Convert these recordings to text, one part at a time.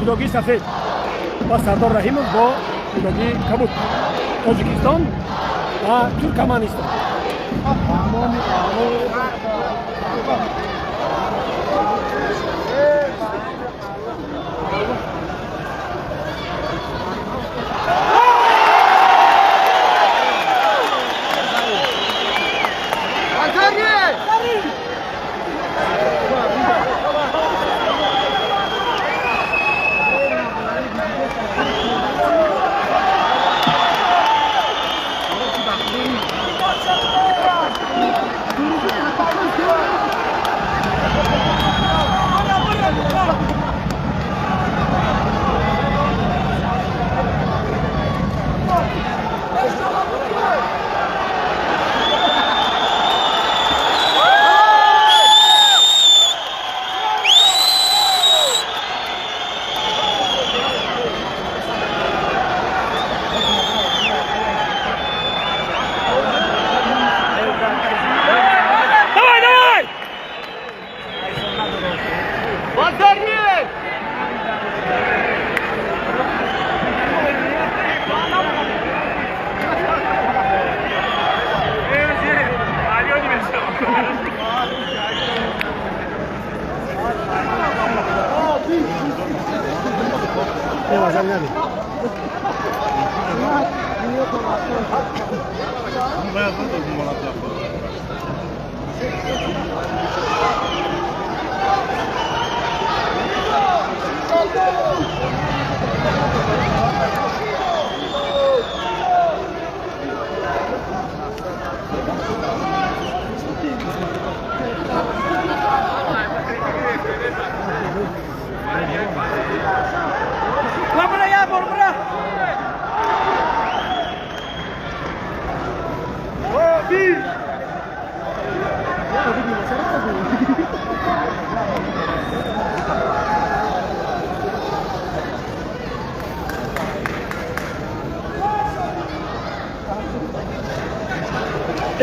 جودوگی سفید و سردار رحیمов با جودوگی کبود تاجیکستان و ترکمنستان.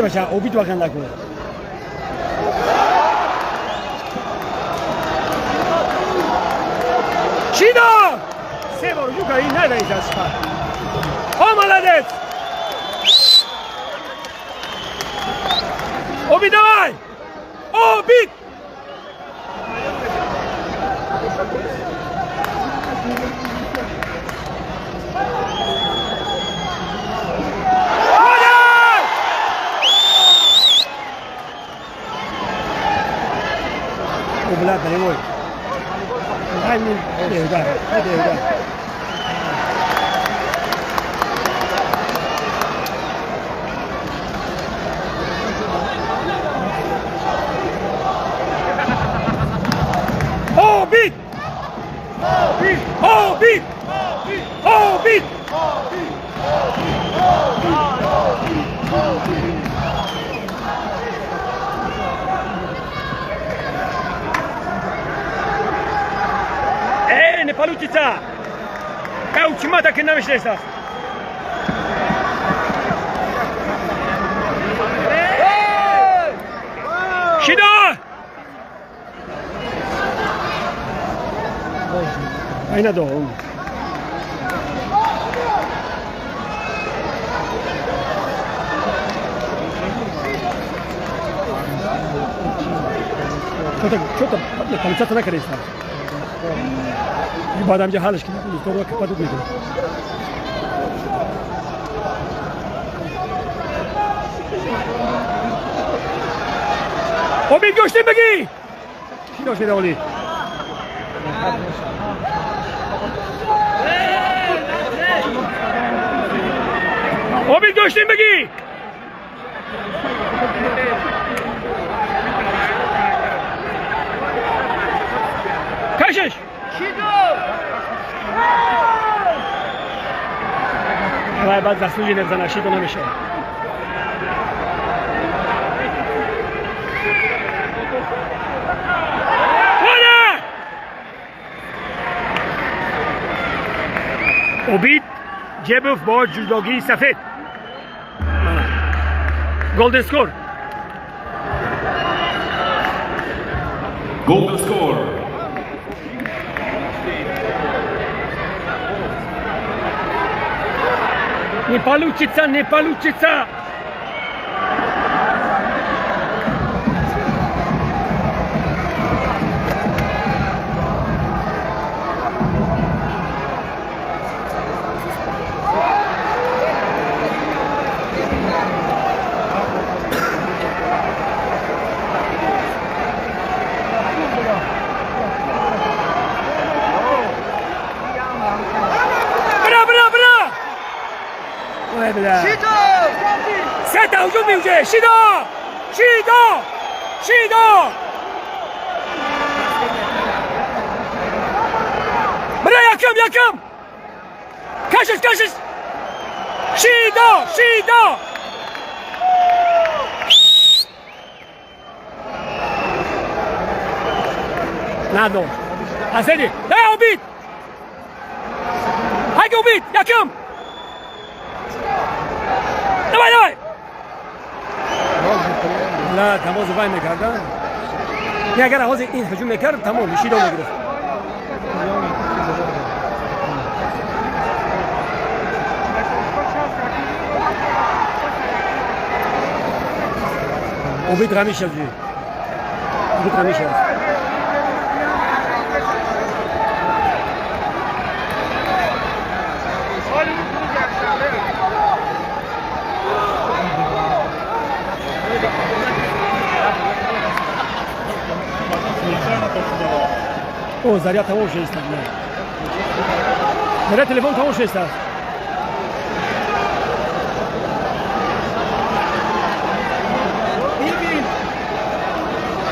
باشا اوبید واقعا نکنه. چیدا سه بار جو کاری ندارید از شما. مولدت اوبید وای اوبید لا بريموي هاي من ده هو بيت Palutica! È ultimata che non c'è stata! Shida! Ayna doğum. Çok da palucata ne kadar ister? بعد همجا حالش کنید تو رو که پدید میدونم امید گوشتیم بگی چی داشت میده اولی امید گوشتیم بگی کشش وای بعد دستوری نمیزنه شیدو نمیشه امید جبوف با جودوگی سفید گلدن سکور Golden score. Не получится, не получится. سه تا هجوم میوجه شیدا شیدا شیدا برا یکم کشش شیدا شیدا ندو حسدی نه اوبید هاگه اوبید یکم давай لا تماس وای میکردن نه اگر حاضر این هجوم میکرد تمام شیدا میگرفت اوبید غمیش از اوبید غمیش از او زریا تمام شد است نه تلفن تمام شد است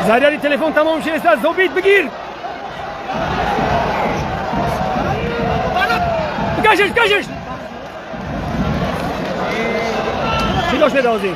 زریا تلفن تمام شد است زوبید بگیر کشش چی داشت ندازی